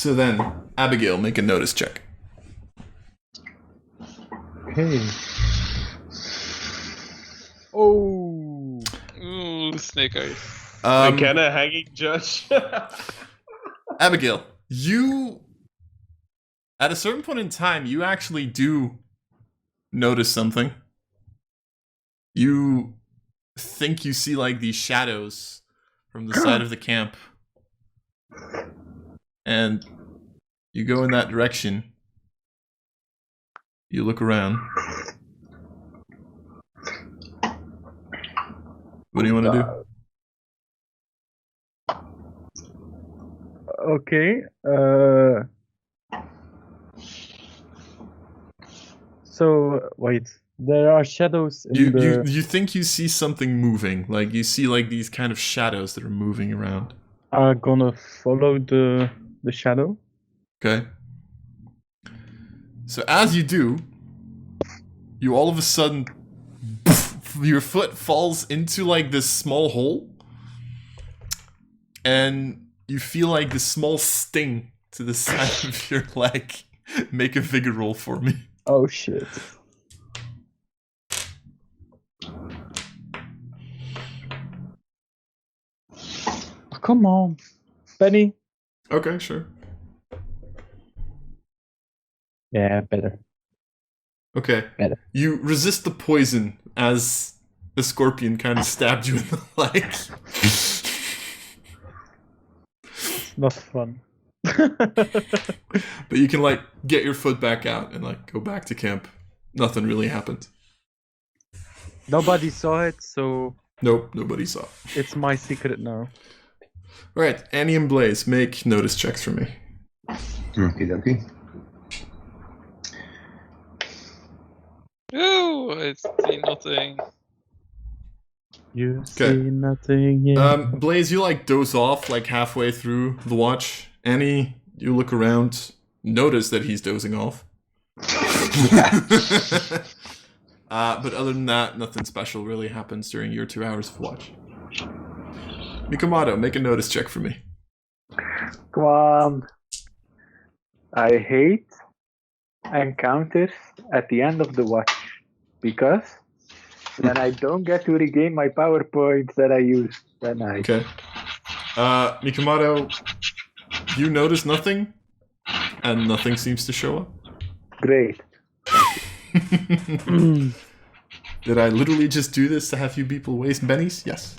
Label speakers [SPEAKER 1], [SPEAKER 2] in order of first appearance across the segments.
[SPEAKER 1] So then, Abigail, make a notice check.
[SPEAKER 2] Okay. Oh.
[SPEAKER 3] Ooh, snake eyes.
[SPEAKER 4] Can a hanging judge?
[SPEAKER 1] Abigail, you... At a certain point in time, you actually do notice something. You think you see, like, these shadows from the side of the camp. And you go in that direction. You look around. What do you want to do?
[SPEAKER 2] Okay. So wait, there are shadows in
[SPEAKER 1] You think you see something moving, like you see like these kind of shadows that are moving around.
[SPEAKER 2] Are gonna follow the shadow.
[SPEAKER 1] Okay. So as you do, you all of a sudden, your foot falls into like this small hole, and you feel like this small sting to the side of your leg. Make a vigor roll for me.
[SPEAKER 2] Oh shit. Oh, come on, Benny.
[SPEAKER 1] Okay, sure.
[SPEAKER 2] Yeah, better.
[SPEAKER 1] Okay.
[SPEAKER 2] Better.
[SPEAKER 1] You resist the poison as the scorpion kind of stabbed you in the leg.
[SPEAKER 2] Not fun.
[SPEAKER 1] But you can like get your foot back out and like go back to camp. Nothing really happened.
[SPEAKER 2] Nobody saw it, so
[SPEAKER 1] Nope, nobody saw.
[SPEAKER 2] it's my secret now.
[SPEAKER 1] Alright, Annie and Blaze, make notice checks for me.
[SPEAKER 5] Okie dokie.
[SPEAKER 3] Ooh, I see nothing.
[SPEAKER 2] You see nothing yet.
[SPEAKER 1] Blaze, you like doze off like halfway through the watch. Annie, you look around, notice that he's dozing off. But other than that, nothing special really happens during your 2 hours of watch. Mikomato, make a notice check for me.
[SPEAKER 6] Come on. I hate encounters at the end of the watch because then I don't get to regain my power points that I used that night.
[SPEAKER 1] Okay. Mikomato, you notice nothing, and nothing seems to show up.
[SPEAKER 6] Great.
[SPEAKER 1] Did I literally just do this to have you people waste bennies? Yes.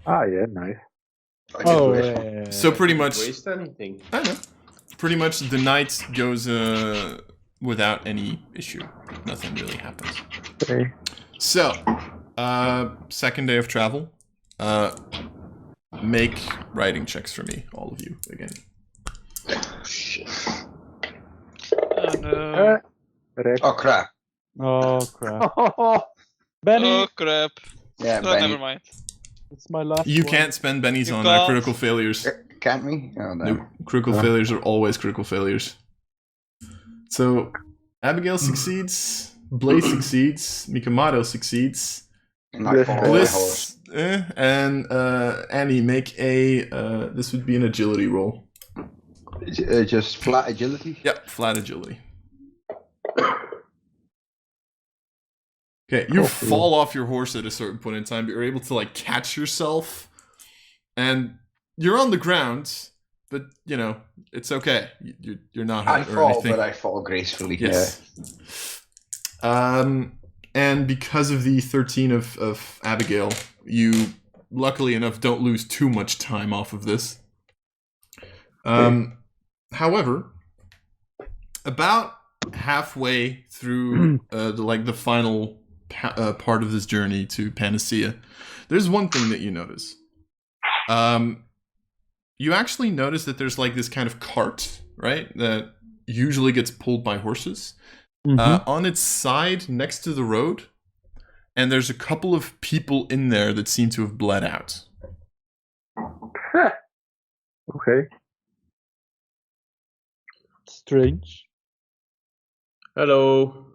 [SPEAKER 6] Ah, yeah, nice.
[SPEAKER 1] So pretty much,
[SPEAKER 4] Waste anything.
[SPEAKER 1] I don't know. Pretty much the night goes without any issue. Nothing really happens.
[SPEAKER 6] Okay.
[SPEAKER 1] So, second day of travel. Make writing checks for me, all of you, again.
[SPEAKER 5] Shit.
[SPEAKER 3] Oh no.
[SPEAKER 6] Right.
[SPEAKER 5] Oh crap.
[SPEAKER 2] Oh crap. Benny,
[SPEAKER 3] Oh crap.
[SPEAKER 5] Yeah,
[SPEAKER 3] Oh,
[SPEAKER 5] Benny.
[SPEAKER 3] never mind.
[SPEAKER 2] it's my last
[SPEAKER 1] You
[SPEAKER 2] one.
[SPEAKER 1] can't spend bennies
[SPEAKER 3] You
[SPEAKER 1] on
[SPEAKER 3] can't.
[SPEAKER 1] critical failures.
[SPEAKER 5] Can't we? Oh no.
[SPEAKER 1] No, critical failures are always critical failures. So, Abigail succeeds, Blaze succeeds, Mikomato succeeds,
[SPEAKER 5] And I follow my horse.
[SPEAKER 1] Bliss, and Annie, make a, this would be an agility roll.
[SPEAKER 5] Just flat agility.
[SPEAKER 1] Yep, flat agility. Okay, you fall off your horse at a certain point in time, but you're able to, like, catch yourself, and you're on the ground, but, you know, it's okay. You're not
[SPEAKER 5] I
[SPEAKER 1] hurt or
[SPEAKER 5] fall,
[SPEAKER 1] anything.
[SPEAKER 5] but I fall gracefully.
[SPEAKER 1] Yes. And because of the 13 of Abigail, you, luckily enough, don't lose too much time off of this. However, about halfway through the final part of this journey to Panacea, there's one thing that you notice. You actually notice that there's like this kind of cart, right, that usually gets pulled by horses. On its side next to the road, and there's a couple of people in there that seem to have bled out.
[SPEAKER 6] Okay.
[SPEAKER 2] Strange.
[SPEAKER 4] Hello.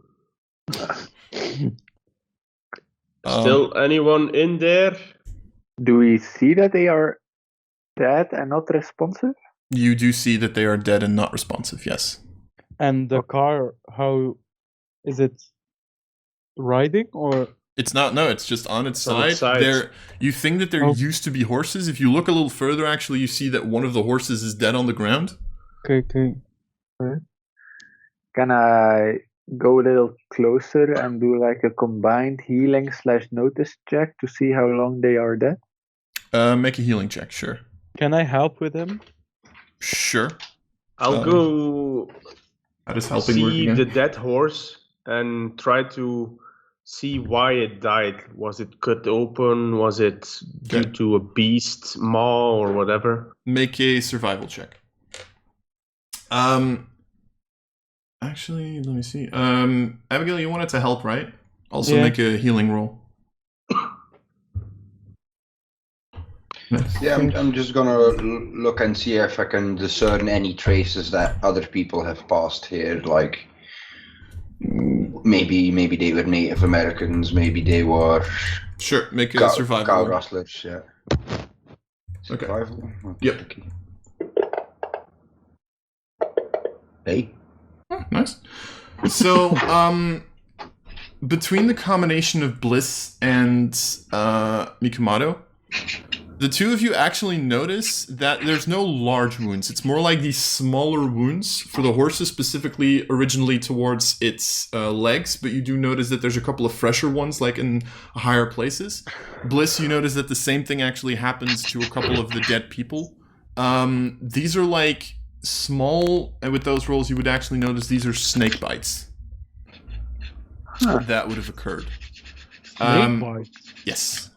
[SPEAKER 4] Still anyone in there?
[SPEAKER 6] Do we see that they are dead and not responsive?
[SPEAKER 1] You do see that they are dead and not responsive, yes.
[SPEAKER 2] And the car, how is it riding or?
[SPEAKER 1] It's not, no, it's just on its
[SPEAKER 4] on its
[SPEAKER 1] side.
[SPEAKER 4] sides.
[SPEAKER 1] You think that there used to be horses. If you look a little further, actually, you see that one of the horses is dead on the ground.
[SPEAKER 2] Okay.
[SPEAKER 6] Can I go a little closer and do like a combined healing/notice check to see how long they are dead?
[SPEAKER 1] Make a healing check, sure.
[SPEAKER 2] Can I help with him?
[SPEAKER 1] Sure.
[SPEAKER 4] I'll go
[SPEAKER 1] How does helping work
[SPEAKER 4] see
[SPEAKER 1] again?
[SPEAKER 4] the dead horse and try to see why it died. Was it cut open? Was it due to a beast maw or whatever?
[SPEAKER 1] Make a survival check. Actually, let me see. Abigail, you wanted to help, right? Also
[SPEAKER 2] Yeah.
[SPEAKER 1] make a healing roll.
[SPEAKER 5] Yeah, I'm just gonna look and see if I can discern any traces that other people have passed here. Like maybe they were Native Americans, maybe they were
[SPEAKER 1] Sure, make a survival
[SPEAKER 5] cow
[SPEAKER 1] roll.
[SPEAKER 5] rustlers. Yeah.
[SPEAKER 1] Okay.
[SPEAKER 5] Survival.
[SPEAKER 1] Yep.
[SPEAKER 5] Okay. Hey.
[SPEAKER 1] Oh, nice. So, between the combination of Bliss and Mikumato, the two of you actually notice that there's no large wounds. It's more like these smaller wounds for the horses, specifically originally towards its legs, but you do notice that there's a couple of fresher ones, like in higher places. Bliss, you notice that the same thing actually happens to a couple of the dead people. These are like small, and with those rolls you would actually notice these are snake bites. That would have occurred.
[SPEAKER 2] Snake bites.
[SPEAKER 1] Yes.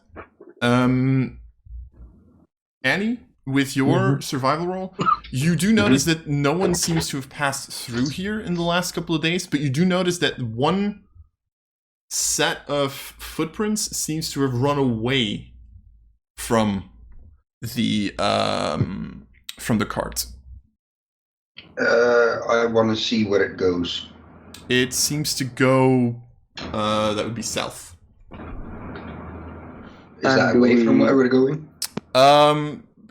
[SPEAKER 1] Annie, with your survival roll, you do notice that no one seems to have passed through here in the last couple of days, but you do notice that one set of footprints seems to have run away from the cart.
[SPEAKER 5] I want to see where it goes.
[SPEAKER 1] It seems to go, that would be south.
[SPEAKER 5] Is that away from where we're going?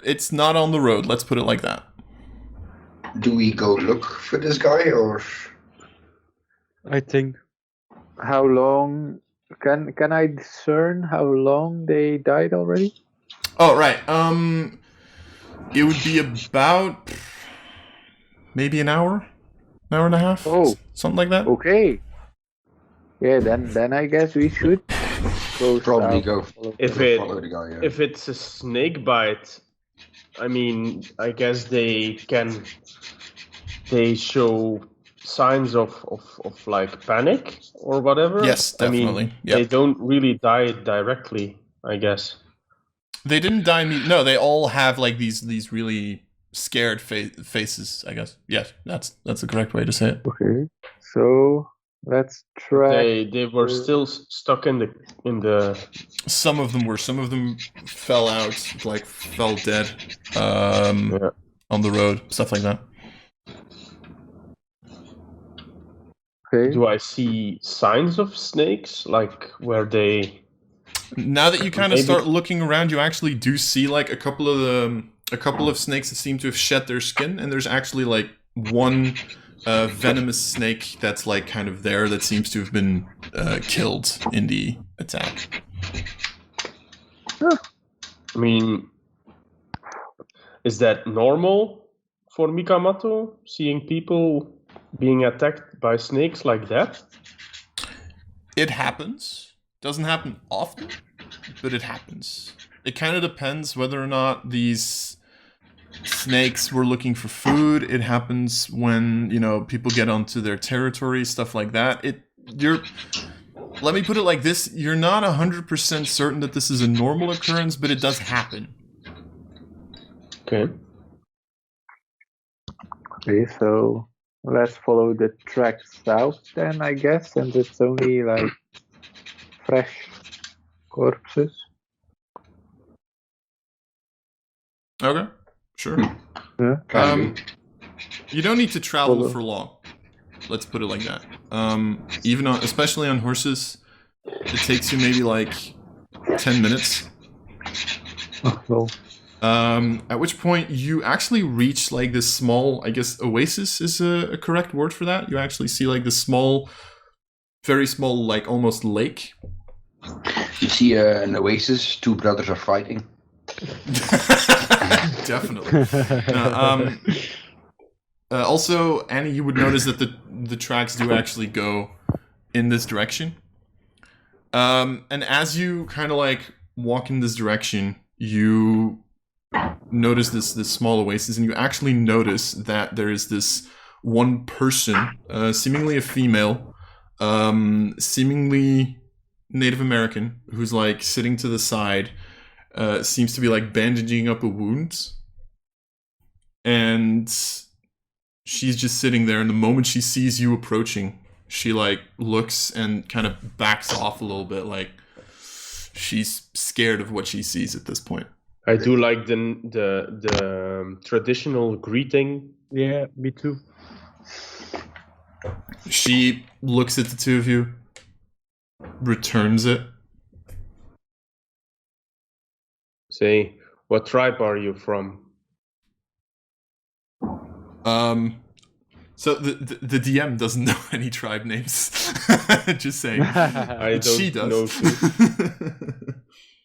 [SPEAKER 1] It's not on the road, let's put it like that.
[SPEAKER 5] Do we go look for this guy, or?
[SPEAKER 2] I think.
[SPEAKER 6] How long can I discern how long they died already?
[SPEAKER 1] Oh, right. It would be about maybe an hour and a half.
[SPEAKER 6] Oh.
[SPEAKER 1] Something like that.
[SPEAKER 6] Okay. Yeah, then I guess we should go
[SPEAKER 5] Probably
[SPEAKER 6] south.
[SPEAKER 5] go
[SPEAKER 4] If
[SPEAKER 5] follow the guy. Yeah.
[SPEAKER 4] if it's a snake bite, I mean, I guess they show signs of like panic or whatever.
[SPEAKER 1] Yes, definitely.
[SPEAKER 4] I mean,
[SPEAKER 1] Yep.
[SPEAKER 4] they don't really die directly, I guess.
[SPEAKER 1] They didn't die. No, they all have like these really scared faces. I guess. Yes, that's the correct way to say it.
[SPEAKER 6] Okay. So let's try.
[SPEAKER 4] They were still stuck in the.
[SPEAKER 1] Some of them were. Some of them fell out, like fell dead, on the road, stuff like that.
[SPEAKER 6] Okay.
[SPEAKER 4] Do I see signs of snakes, like where they?
[SPEAKER 1] Now that you kind of
[SPEAKER 4] Maybe-
[SPEAKER 1] start looking around, you actually do see like a couple of snakes that seem to have shed their skin, and there's actually like one venomous snake that's like kind of there that seems to have been killed in the attack.
[SPEAKER 4] I mean, is that normal for Mikamato, seeing people being attacked by snakes like that?
[SPEAKER 1] It happens. Doesn't happen often, but it happens. It kind of depends whether or not these snakes were looking for food. It happens when, people get onto their territory, stuff like that. Let me put it like this, you're not 100% certain that this is a normal occurrence, but it does happen.
[SPEAKER 4] Okay.
[SPEAKER 6] Okay, so let's follow the track south then, I guess, since it's only like fresh corpses.
[SPEAKER 1] Okay, sure.
[SPEAKER 6] Yeah.
[SPEAKER 1] You don't need to travel for long. Let's put it like that. Especially on horses, it takes you maybe like 10 minutes.
[SPEAKER 6] Oh, well.
[SPEAKER 1] At which point you actually reach like this small, I guess oasis is a correct word for that. You actually see like this small, very small, like almost lake.
[SPEAKER 5] You see an oasis, two brothers are fighting.
[SPEAKER 1] Definitely. Also, Annie, you would notice that the tracks do actually go in this direction. And as you kind of like walk in this direction, you notice this small oasis, and you actually notice that there is this one person, seemingly a female, seemingly Native American, who's like sitting to the side, seems to be like bandaging up a wound, and she's just sitting there. And the moment she sees you approaching, she like looks and kind of backs off a little bit, like she's scared of what she sees at this point.
[SPEAKER 4] I do like the traditional greeting.
[SPEAKER 2] Yeah, me too.
[SPEAKER 1] She looks at the two of you, returns it.
[SPEAKER 4] Say, what tribe are you from?
[SPEAKER 1] So the DM doesn't know any tribe names. Just saying.
[SPEAKER 4] I don't
[SPEAKER 1] She does.
[SPEAKER 4] know too.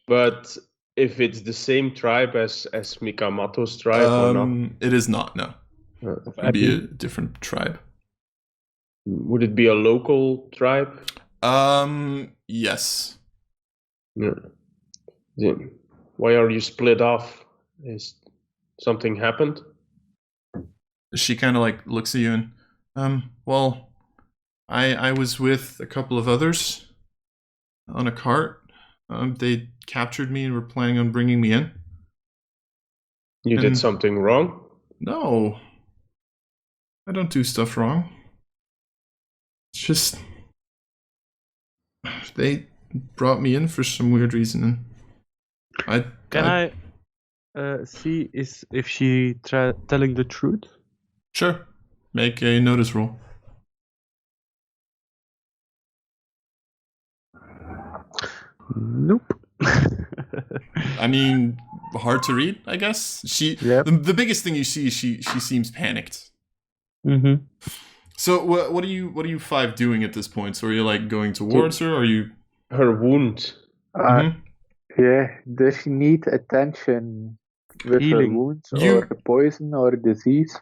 [SPEAKER 4] But if it's the same tribe as Mikamato's tribe or not?
[SPEAKER 1] It is not, no. It would be a different tribe.
[SPEAKER 4] Would it be a local tribe?
[SPEAKER 1] Yes.
[SPEAKER 4] Yeah. Why are you split off? Is something happened?
[SPEAKER 1] She kind of like looks at you and, well, I was with a couple of others on a cart. They captured me and were planning on bringing me in.
[SPEAKER 4] You did something wrong?
[SPEAKER 1] No. I don't do stuff wrong. It's just they brought me in for some weird reason, and
[SPEAKER 2] Can I see if she telling the truth?
[SPEAKER 1] Sure. Make a notice roll.
[SPEAKER 2] Nope.
[SPEAKER 1] I mean, hard to read, I guess.
[SPEAKER 2] Yep.
[SPEAKER 1] The biggest thing you see is she seems panicked.
[SPEAKER 2] Mm-hmm.
[SPEAKER 1] So what are you five doing at this point? So are you like going towards her, or are you?
[SPEAKER 4] Her wound.
[SPEAKER 6] Yeah, does she need attention with
[SPEAKER 2] Healing.
[SPEAKER 6] her wounds or poison or disease?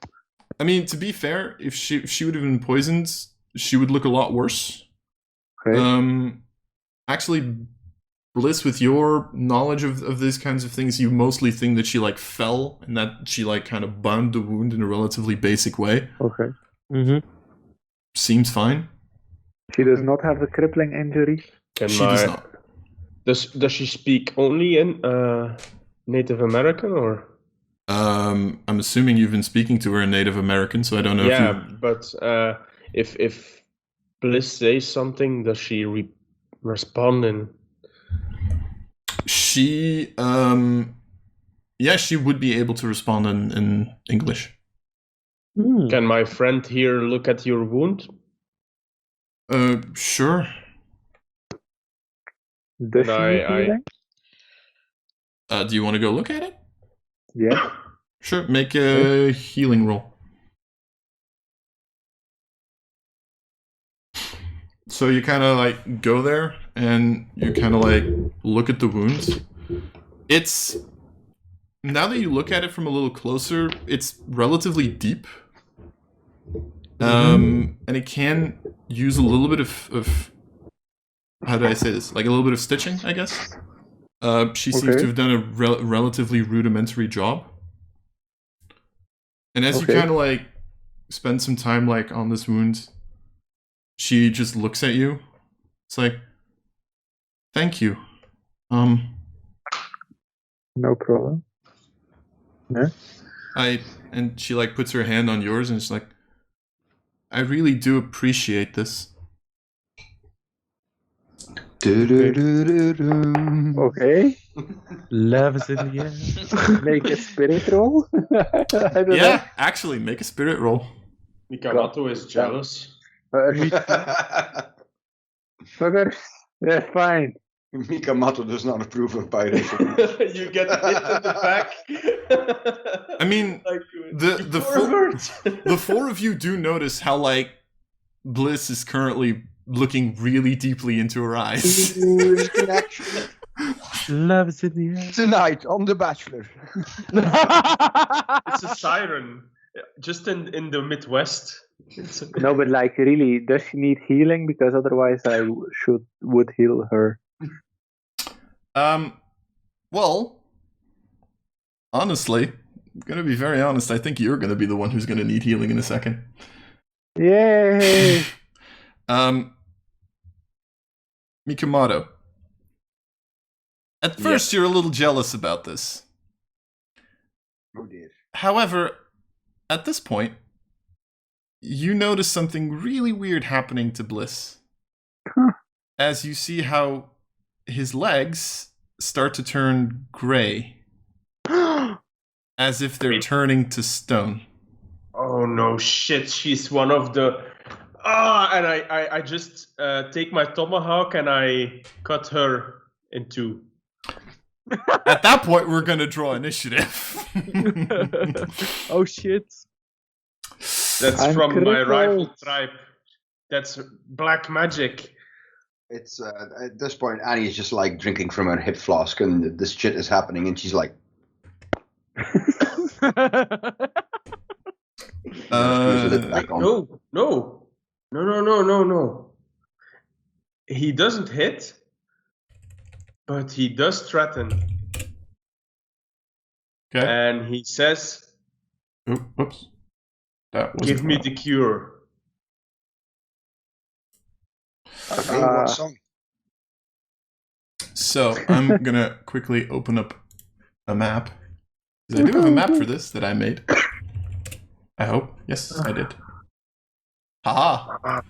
[SPEAKER 1] I mean, to be fair, if she would have been poisoned, she would look a lot worse.
[SPEAKER 6] Okay.
[SPEAKER 1] Actually, Bliss, with your knowledge of these kinds of things, you mostly think that she like fell and that she like kind of bound the wound in a relatively basic way.
[SPEAKER 6] Okay.
[SPEAKER 2] Mm-hmm.
[SPEAKER 1] Seems fine.
[SPEAKER 6] She does not have a crippling injury.
[SPEAKER 1] She does not.
[SPEAKER 4] Does she speak only in Native American or?
[SPEAKER 1] I'm assuming you've been speaking to her in Native American, so I don't know.
[SPEAKER 4] Yeah,
[SPEAKER 1] if you...
[SPEAKER 4] but if Bliss says something, does she respond in?
[SPEAKER 1] She she would be able to respond in English.
[SPEAKER 4] Can my friend here look at your wound?
[SPEAKER 1] Sure.
[SPEAKER 6] Does she need healing?
[SPEAKER 1] Do you want to go look at it?
[SPEAKER 6] Yeah.
[SPEAKER 1] Sure. Make a healing roll. So you kind of like go there and you kind of like look at the wounds. It's, now that you look at it from a little closer, it's relatively deep. And it can use a little bit of how do I say this? Like a little bit of stitching, I guess. She seems to have done a relatively rudimentary job. And as you kind of like spend some time like on this wound, she just looks at you. It's like, thank you.
[SPEAKER 6] No problem. Yeah.
[SPEAKER 1] And she like puts her hand on yours and she's like, I really do appreciate this.
[SPEAKER 6] Okay.
[SPEAKER 2] Love is in the air.
[SPEAKER 6] Make a spirit roll. I don't know.
[SPEAKER 1] Actually, make a spirit roll.
[SPEAKER 4] Mikamato is jealous.
[SPEAKER 6] Fuckers. That's fine.
[SPEAKER 5] Mikamato does not approve of biracial.
[SPEAKER 4] You get hit in the back.
[SPEAKER 1] I mean,
[SPEAKER 4] Like,
[SPEAKER 1] the four of you do notice how like Bliss is currently looking really deeply into her eyes.
[SPEAKER 2] Love's in the air.
[SPEAKER 7] Tonight on The Bachelor.
[SPEAKER 4] It's a siren, just in the Midwest.
[SPEAKER 6] No, but like really, does she need healing? Because otherwise, I would heal her.
[SPEAKER 1] Well, honestly, I'm gonna be very honest. I think you're gonna be the one who's gonna need healing in a second.
[SPEAKER 6] Yay!
[SPEAKER 1] Mikamato. At first, you're a little jealous about this.
[SPEAKER 5] Oh dear.
[SPEAKER 1] However, at this point, you notice something really weird happening to Bliss.
[SPEAKER 6] Huh.
[SPEAKER 1] As you see how his legs start to turn gray. As if they're turning to stone.
[SPEAKER 4] Oh no, shit! She's one of the. And I just take my tomahawk and I cut her in two.
[SPEAKER 1] At that point, we're gonna draw initiative.
[SPEAKER 2] Oh shit.
[SPEAKER 4] That's
[SPEAKER 6] I'm
[SPEAKER 4] from my
[SPEAKER 6] crippled.
[SPEAKER 4] rival tribe. That's black magic.
[SPEAKER 5] It's at this point Annie is just like drinking from her hip flask, and this shit is happening, and she's like, back on.
[SPEAKER 4] No. He doesn't hit, but he does threaten.
[SPEAKER 1] Okay.
[SPEAKER 4] And he says,
[SPEAKER 1] Whoops. That was
[SPEAKER 4] "Give me the cure."
[SPEAKER 5] Okay, what song?
[SPEAKER 1] So I'm gonna quickly open up a map. 'Cause I do have a map for this that I made. I hope. Yes, I did. Haha.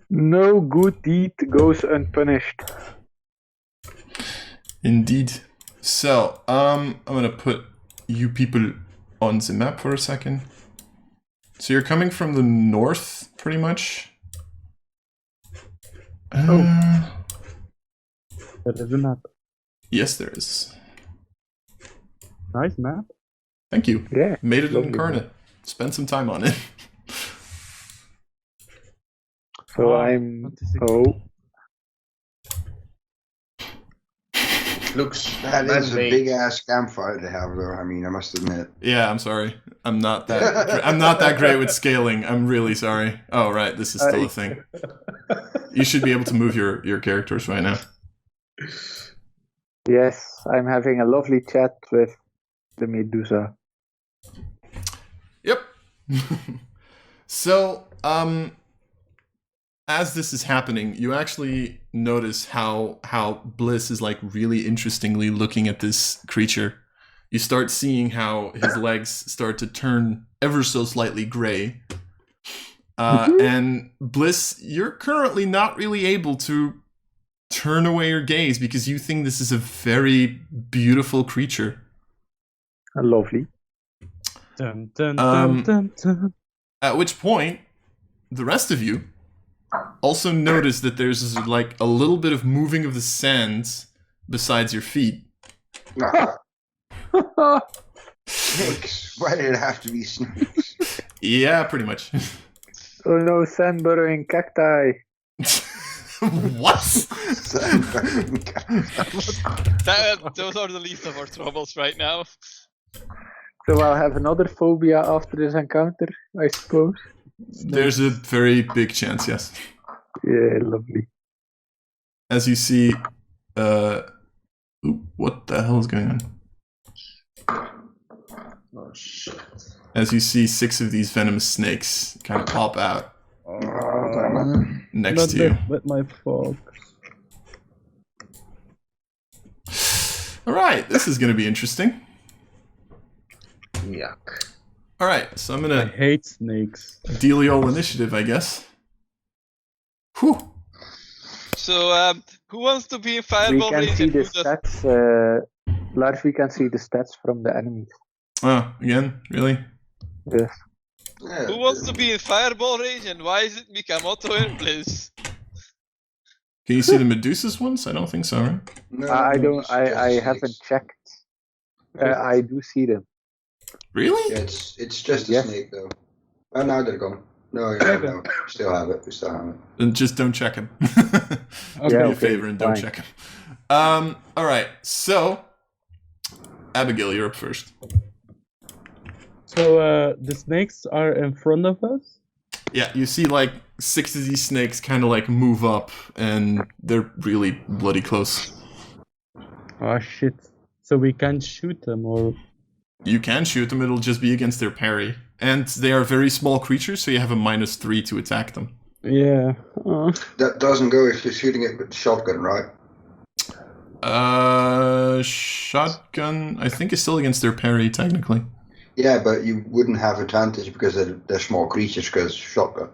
[SPEAKER 6] No good deed goes unpunished.
[SPEAKER 1] Indeed. So, I'm gonna put you people on the map for a second. So you're coming from the north, pretty much.
[SPEAKER 2] There is a map.
[SPEAKER 1] Yes, there is.
[SPEAKER 2] Nice map.
[SPEAKER 1] Thank you.
[SPEAKER 6] Yeah.
[SPEAKER 1] Made it
[SPEAKER 6] lovely
[SPEAKER 1] incarnate. Spend some time on it.
[SPEAKER 6] So I'm. Oh,
[SPEAKER 4] Looks
[SPEAKER 5] That is a
[SPEAKER 4] man-made.
[SPEAKER 5] big ass campfire they have, though. I mean, I must admit.
[SPEAKER 1] Yeah, I'm sorry. I'm not that great with scaling. I'm really sorry. Oh, right. This is still a thing. You should be able to move your characters right now.
[SPEAKER 6] yes, I'm having a lovely chat with the Medusa.
[SPEAKER 1] Yep. So, as this is happening, you actually notice how Bliss is like really interestingly looking at this creature. You start seeing how his legs start to turn ever so slightly gray. And Bliss, you're currently not really able to turn away your gaze because you think this is a very beautiful creature.
[SPEAKER 6] Lovely.
[SPEAKER 2] Dun, dun, dun, dun, dun.
[SPEAKER 1] At which point, the rest of you also notice that there's like a little bit of moving of the sands besides your feet.
[SPEAKER 5] Snakes. Why did it have to be snakes?
[SPEAKER 1] Yeah, pretty much.
[SPEAKER 6] Oh no, sand burrowing cacti.
[SPEAKER 1] What?
[SPEAKER 3] Those are the least of our troubles right now.
[SPEAKER 6] So I'll have another phobia after this encounter, I suppose.
[SPEAKER 1] There's a very big chance, yes.
[SPEAKER 6] Yeah, lovely.
[SPEAKER 1] As you see, what the hell is going on?
[SPEAKER 4] Oh shit!
[SPEAKER 1] As you see 6 of these venomous snakes kind of pop out next
[SPEAKER 2] Not
[SPEAKER 1] to you.
[SPEAKER 2] with my fox.
[SPEAKER 1] All right, this is going to be interesting.
[SPEAKER 4] Yuck.
[SPEAKER 1] All right, so I'm
[SPEAKER 2] I
[SPEAKER 1] going to
[SPEAKER 2] hate snakes.
[SPEAKER 1] deal y'all initiative, I guess. Whew.
[SPEAKER 3] So, who wants to be in
[SPEAKER 6] We
[SPEAKER 3] fireball
[SPEAKER 6] can
[SPEAKER 3] range
[SPEAKER 6] see
[SPEAKER 3] and
[SPEAKER 6] the
[SPEAKER 3] who does?
[SPEAKER 6] stats. Lars, we can see the stats from the enemies.
[SPEAKER 1] Oh, again? Really?
[SPEAKER 6] Yes.
[SPEAKER 5] Yeah,
[SPEAKER 3] Who wants to be in fireball range and why is it Mikamoto and Bliss?
[SPEAKER 1] Can you see the Medusa's ones? I don't think so, right?
[SPEAKER 5] No,
[SPEAKER 6] I
[SPEAKER 5] no,
[SPEAKER 6] don't.
[SPEAKER 5] it's just
[SPEAKER 6] I
[SPEAKER 5] the
[SPEAKER 6] haven't
[SPEAKER 5] snakes.
[SPEAKER 6] checked. I do see them.
[SPEAKER 1] Really?
[SPEAKER 5] Yeah, it's just a
[SPEAKER 6] Yes.
[SPEAKER 5] snake though. Oh, now they're gone. No, no. Still have it. We still have it.
[SPEAKER 1] Then just don't check him. Do
[SPEAKER 6] Yeah,
[SPEAKER 1] me a
[SPEAKER 6] okay,
[SPEAKER 1] favor and don't
[SPEAKER 6] fine.
[SPEAKER 1] check him. All right. So, Abigail, you're up first.
[SPEAKER 2] So the snakes are in front of us?
[SPEAKER 1] Yeah, you see like 6 of these snakes kind of like move up, and they're really bloody close.
[SPEAKER 2] Oh shit. So we can't shoot them or...
[SPEAKER 1] You can shoot them, it'll just be against their parry. And they are very small creatures, so you have a -3 to attack them.
[SPEAKER 2] Yeah.
[SPEAKER 5] That doesn't go if you're shooting it with shotgun, right?
[SPEAKER 1] Shotgun, I think, is still against their parry, technically.
[SPEAKER 5] Yeah, but you wouldn't have advantage because they're small creatures because shotgun.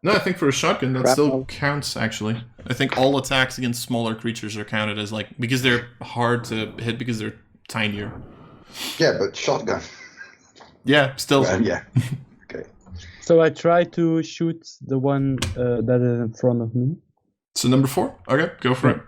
[SPEAKER 1] No, I think for a shotgun, that
[SPEAKER 6] Grapple.
[SPEAKER 1] still counts, actually. I think all attacks against smaller creatures are counted as, like, because they're hard to hit because they're tinier.
[SPEAKER 5] Yeah, but shotgun.
[SPEAKER 1] Yeah, still.
[SPEAKER 5] Well, yeah. Okay.
[SPEAKER 2] So I try to shoot the one that is in front of me.
[SPEAKER 1] So number 4? Okay, go for it.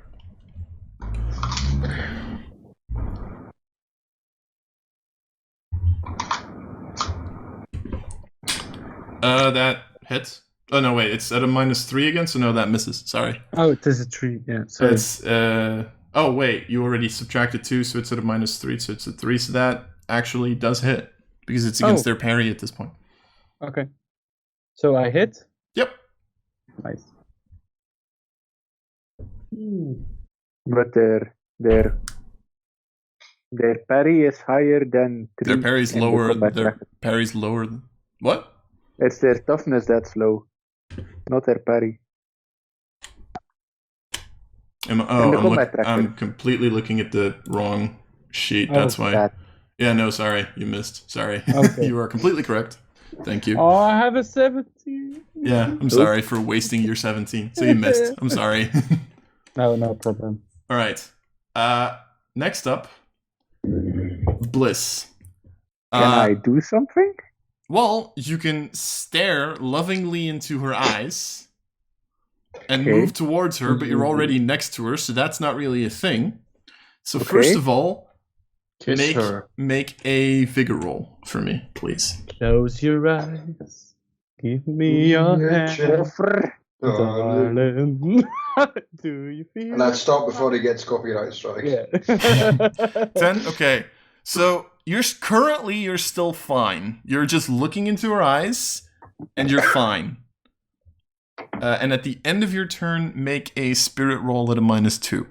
[SPEAKER 1] That hits. Oh, no, wait, it's at a -3 again, so no, that misses. Sorry.
[SPEAKER 2] Oh, it is a tree. Yeah, sorry.
[SPEAKER 1] It's, oh, wait, you already subtracted 2, so it's at a -3, so it's a 3, so that actually does hit. Because it's against their parry at this point.
[SPEAKER 2] Okay. So I hit?
[SPEAKER 1] Yep.
[SPEAKER 2] Nice.
[SPEAKER 6] But their parry is higher than 3.
[SPEAKER 1] Their parry's
[SPEAKER 6] in the
[SPEAKER 1] lower.
[SPEAKER 6] combat
[SPEAKER 1] Their
[SPEAKER 6] bracket.
[SPEAKER 1] parry's lower. What?
[SPEAKER 6] It's their toughness that's low, not their parry.
[SPEAKER 1] I'm completely looking at the wrong sheet. That's why.
[SPEAKER 6] That.
[SPEAKER 1] Yeah, no, sorry, you missed. Sorry,
[SPEAKER 2] Okay.
[SPEAKER 1] you are completely correct. Thank you.
[SPEAKER 2] Oh, I have a 17.
[SPEAKER 1] Yeah, I'm sorry for wasting your 17. So you missed. I'm sorry.
[SPEAKER 2] No problem.
[SPEAKER 1] All right. Next up, Bliss.
[SPEAKER 6] Can I do something?
[SPEAKER 1] Well, you can stare lovingly into her eyes and
[SPEAKER 6] Okay.
[SPEAKER 1] move towards her, but you're already next to her, so that's not really a thing. So
[SPEAKER 6] Okay.
[SPEAKER 1] first of all,
[SPEAKER 4] Kiss her.
[SPEAKER 1] make a vigor roll for me, please.
[SPEAKER 2] Close your eyes. Give me your hand. Darling. Do you feel
[SPEAKER 5] And let's stop before he gets copyright strike.
[SPEAKER 2] Yeah.
[SPEAKER 1] 10? Okay. So you're still fine. You're just looking into her eyes, and you're fine. And at the end of your turn, make a spirit roll at a -2.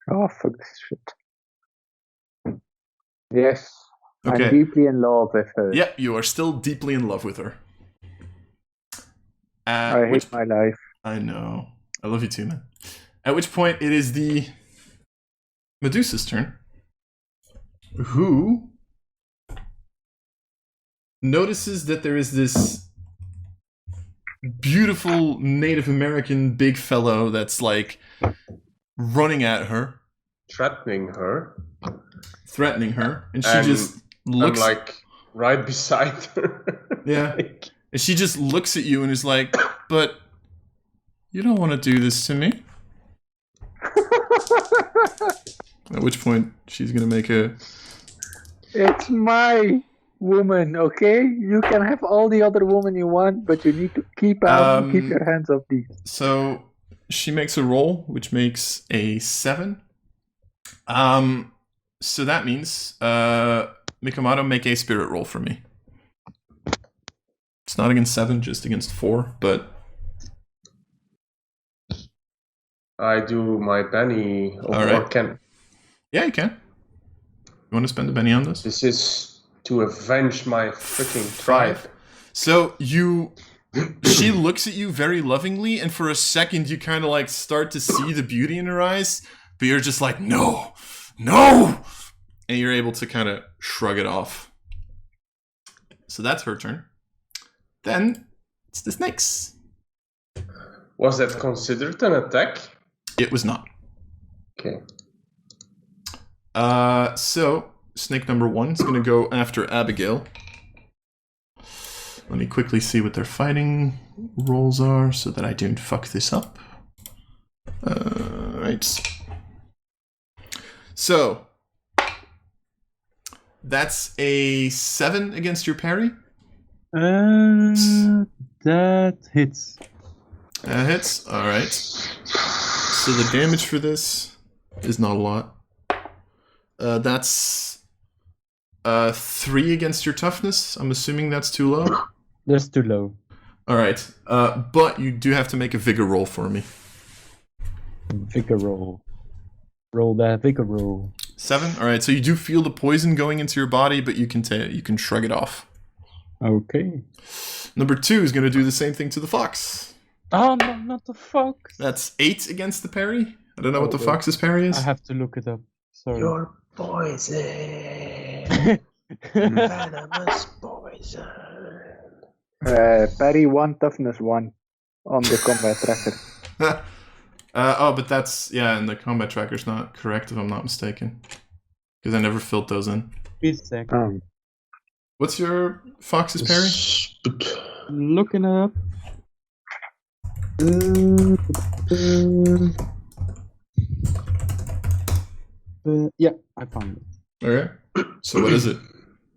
[SPEAKER 6] Oh, fuck this shit. Yes.
[SPEAKER 1] Okay.
[SPEAKER 6] I'm deeply in love with her.
[SPEAKER 1] Yeah, you are still deeply in love with her.
[SPEAKER 6] I hate my life.
[SPEAKER 1] I know. I love you too, man. At which point it is the Medusa's turn, who notices that there is this beautiful Native American big fellow that's like running at her,
[SPEAKER 4] Threatening her.
[SPEAKER 1] threatening her, and she
[SPEAKER 4] And
[SPEAKER 1] just looks
[SPEAKER 4] I'm like right beside her.
[SPEAKER 1] Yeah.
[SPEAKER 4] Like,
[SPEAKER 1] and she just looks at you and is like, "But you don't want to do this to me." At which point she's gonna make a
[SPEAKER 6] It's my woman, okay? You can have all the other women you want, but you need to keep your hands off these.
[SPEAKER 1] So she makes a roll, which makes a 7. So that means Mikomato, make a spirit roll for me. It's not against 7, just against 4, but
[SPEAKER 4] I do my penny.
[SPEAKER 1] All right.
[SPEAKER 4] Or can
[SPEAKER 1] yeah, you can. You want to spend a penny on this?
[SPEAKER 4] this is to avenge my freaking tribe.
[SPEAKER 1] 5. So she looks at you very lovingly, and for a second you kind of like start to see the beauty in her eyes, but you're just like, no, and you're able to kind of shrug it off. So that's her turn. Then it's the snakes.
[SPEAKER 4] Was that considered an attack?
[SPEAKER 1] It was not.
[SPEAKER 4] Okay.
[SPEAKER 1] So snake number 1 is going to go after Abigail. Let me quickly see what their fighting rolls are so that I don't fuck this up. Right. So, that's a 7 against your parry.
[SPEAKER 2] That hits.
[SPEAKER 1] That hits. All right. So the damage for this is not a lot. That's 3 against your toughness. I'm assuming that's too low.
[SPEAKER 2] That's too low.
[SPEAKER 1] All right. But you do have to make a vigor roll for me.
[SPEAKER 2] Vigor roll. Roll that vigor roll.
[SPEAKER 1] 7. All right. So you do feel the poison going into your body, but you can shrug it off.
[SPEAKER 2] Okay.
[SPEAKER 1] Number 2 is going to do the same thing to the fox.
[SPEAKER 2] Oh no, not the fox.
[SPEAKER 1] That's 8 against the parry. I don't know what the fox's parry is.
[SPEAKER 2] I have to look it up. Sorry.
[SPEAKER 4] Your poison. Venomous poison.
[SPEAKER 6] Parry 1, toughness 1 on the combat tracker.
[SPEAKER 1] But that's, and the combat tracker's not correct if I'm not mistaken. Because I never filled those in.
[SPEAKER 2] Wait a second.
[SPEAKER 1] What's your fox's parry?
[SPEAKER 2] Looking up. Yeah, I found it.
[SPEAKER 1] Okay. So what is it?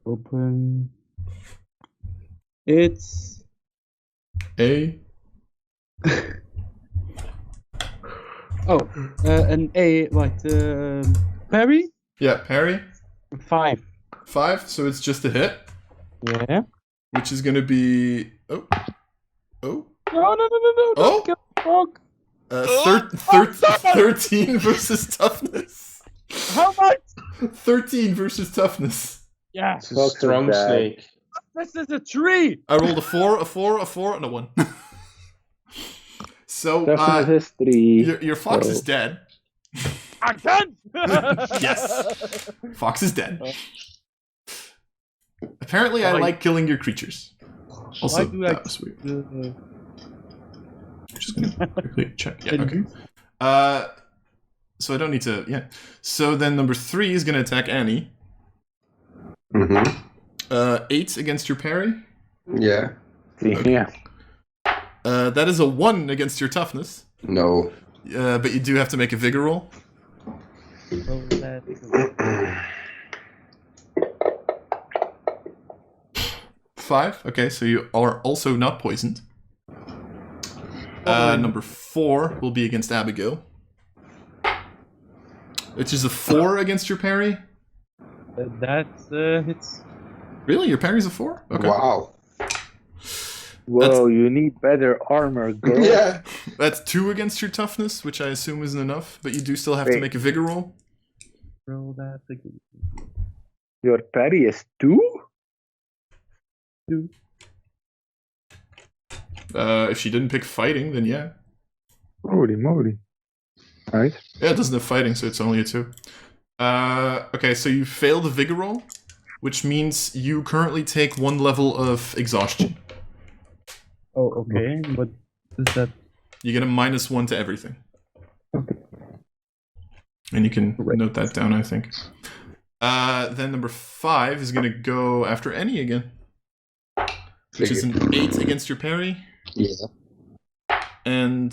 [SPEAKER 2] Open. It's
[SPEAKER 1] A.
[SPEAKER 2] An A. What? Parry?
[SPEAKER 1] Yeah, parry.
[SPEAKER 2] 5.
[SPEAKER 1] 5. So it's just a hit.
[SPEAKER 2] Yeah.
[SPEAKER 1] Which is gonna be
[SPEAKER 2] No.
[SPEAKER 1] Oh.
[SPEAKER 2] Don't kill the frog.
[SPEAKER 1] 13 versus toughness.
[SPEAKER 2] How much?
[SPEAKER 1] 13 versus toughness.
[SPEAKER 2] Yeah.
[SPEAKER 4] It's a strong snake.
[SPEAKER 2] This is a tree.
[SPEAKER 1] I rolled a 4, a 4, a 4, and a 1. So
[SPEAKER 6] Toughness is 3.
[SPEAKER 1] your fox is dead.
[SPEAKER 2] I'm done.
[SPEAKER 1] Yes. Fox is dead. Apparently, I like killing your creatures. Also, that was weird. Just gonna quickly check. Yeah, okay. So I don't need to. Yeah. So then number 3 is gonna attack Annie. 8 against your parry.
[SPEAKER 5] Yeah.
[SPEAKER 6] Yeah.
[SPEAKER 1] That is a 1 against your toughness.
[SPEAKER 5] No.
[SPEAKER 1] But you do have to make a vigor roll. 5. Okay, so you are also not poisoned. Number 4 will be against Abigail, which is a 4 against your parry.
[SPEAKER 2] That hits.
[SPEAKER 1] Really, your parry's a 4? Okay.
[SPEAKER 5] Wow.
[SPEAKER 6] Whoa, you need better armor, girl.
[SPEAKER 5] Yeah.
[SPEAKER 1] That's 2 against your toughness, which I assume isn't enough, but you do still have to make a vigor roll.
[SPEAKER 2] Roll that again.
[SPEAKER 6] Your parry is 2?
[SPEAKER 2] 2.
[SPEAKER 1] If she didn't pick fighting, then yeah.
[SPEAKER 6] Holy moly. Right.
[SPEAKER 1] Yeah, it doesn't have fighting, so it's only a 2. Okay, so you fail the vigor roll, which means you currently take 1 level of exhaustion.
[SPEAKER 2] Oh, okay. What is that?
[SPEAKER 1] You get a -1 to everything.
[SPEAKER 2] Okay.
[SPEAKER 1] And you can note that down, I think. Then number 5 is going to go after Annie again. Which is an 8 against your parry.
[SPEAKER 5] Yeah.
[SPEAKER 1] And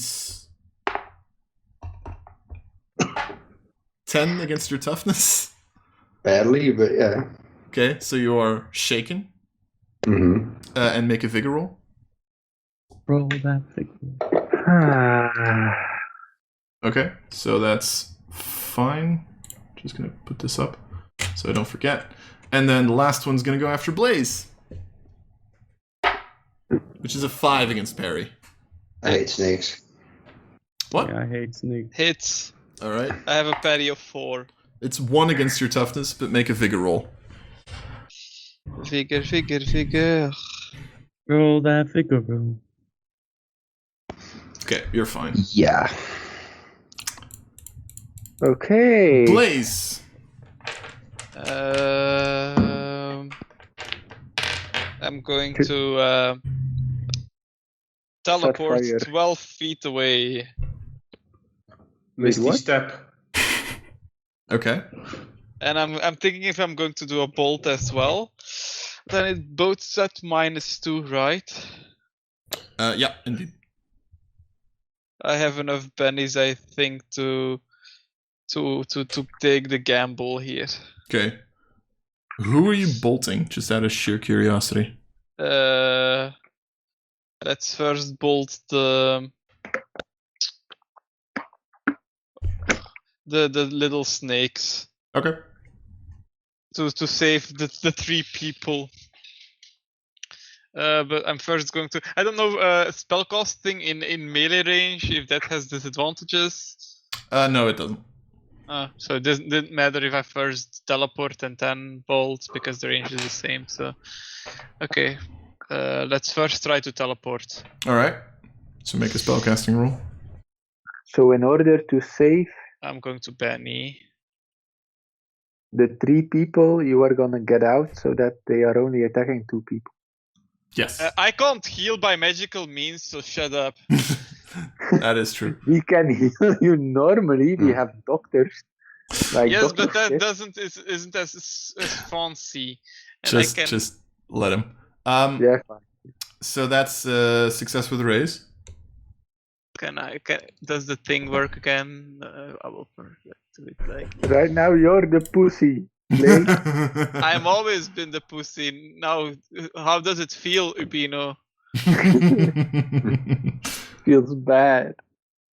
[SPEAKER 1] 10 against your toughness.
[SPEAKER 5] Badly, but yeah.
[SPEAKER 1] Okay, so you are shaken. And make a vigor roll.
[SPEAKER 2] Roll that figure.
[SPEAKER 1] Okay, so that's fine. Just gonna put this up so I don't forget. And then the last one's gonna go after Blaze, which is a 5 against parry.
[SPEAKER 5] I hate snakes.
[SPEAKER 1] What?
[SPEAKER 2] Yeah, I hate snakes.
[SPEAKER 3] Hits.
[SPEAKER 1] All right.
[SPEAKER 3] I have a parry of 4.
[SPEAKER 1] It's 1 against your toughness, but make a vigor roll.
[SPEAKER 3] Vigor.
[SPEAKER 2] Roll that figure roll.
[SPEAKER 1] Okay, you're fine.
[SPEAKER 5] Yeah.
[SPEAKER 6] Okay.
[SPEAKER 1] Blaze.
[SPEAKER 3] I'm going to teleport
[SPEAKER 6] fire.
[SPEAKER 3] 12 feet away.
[SPEAKER 4] Misty
[SPEAKER 6] what?
[SPEAKER 4] step.
[SPEAKER 1] Okay.
[SPEAKER 3] And I'm thinking if I'm going to do a bolt as well. Then it both at -2, right?
[SPEAKER 1] Yeah, indeed.
[SPEAKER 3] I have enough bennies, I think, to take the gamble here.
[SPEAKER 1] Okay. Who are you bolting? Just out of sheer curiosity.
[SPEAKER 3] Let's first bolt the little snakes
[SPEAKER 1] Okay.
[SPEAKER 3] to save the 3 people. But I'm first going to. I don't know spellcasting in melee range if that has disadvantages.
[SPEAKER 1] No, it doesn't.
[SPEAKER 3] So it didn't matter if I first teleport and then bolt because the range is the same. So okay, let's first try to teleport.
[SPEAKER 1] All right. So make a spellcasting roll.
[SPEAKER 6] So in order to save
[SPEAKER 3] I'm going to Benny.
[SPEAKER 6] the 3 people, you are gonna get out so that they are only attacking 2 people.
[SPEAKER 1] Yes.
[SPEAKER 3] I can't heal by magical means, so shut up.
[SPEAKER 1] That is true.
[SPEAKER 6] We can heal you normally. We have doctors. Like
[SPEAKER 3] Yes,
[SPEAKER 6] Dr.
[SPEAKER 3] but that
[SPEAKER 6] Shit.
[SPEAKER 3] isn't as fancy. And
[SPEAKER 1] Just let him.
[SPEAKER 6] Yeah, fine.
[SPEAKER 1] So that's success with a raise.
[SPEAKER 3] does the thing work again? I will do it like.
[SPEAKER 6] Right now you're the pussy. Lay.
[SPEAKER 3] I'm always been the pussy. Now, how does it feel, Ubino?
[SPEAKER 6] Feels bad.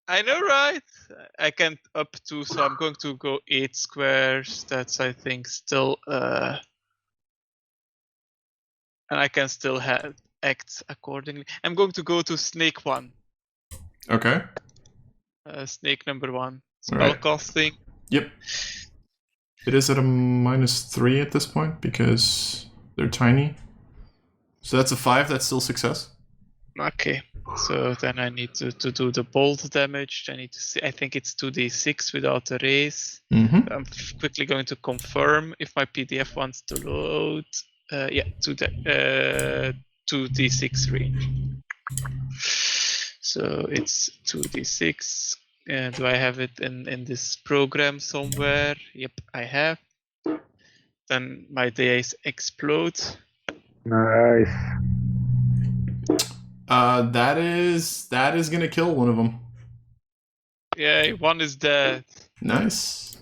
[SPEAKER 3] I know, right? I can up to, so I'm going to go 8 squares. That's, I think, still, and I can still act accordingly. I'm going to go to snake 1.
[SPEAKER 1] Okay.
[SPEAKER 3] Snake number 1.
[SPEAKER 1] Alright.
[SPEAKER 3] Spellcasting.
[SPEAKER 1] Yep. It is at a -3 at this point because they're tiny. So that's a 5. That's still success.
[SPEAKER 3] Okay. So then I need to do the bolt damage. I need to see. I think it's 2d6 without a raise.
[SPEAKER 1] Mm-hmm.
[SPEAKER 3] I'm quickly going to confirm if my PDF wants to load. Yeah, 2d6 range. So it's 2d6. Do I have it in this program somewhere? Yep, I have. Then my dice explode.
[SPEAKER 6] Nice.
[SPEAKER 1] That is gonna kill one of them.
[SPEAKER 3] Yeah, one is dead.
[SPEAKER 1] Nice.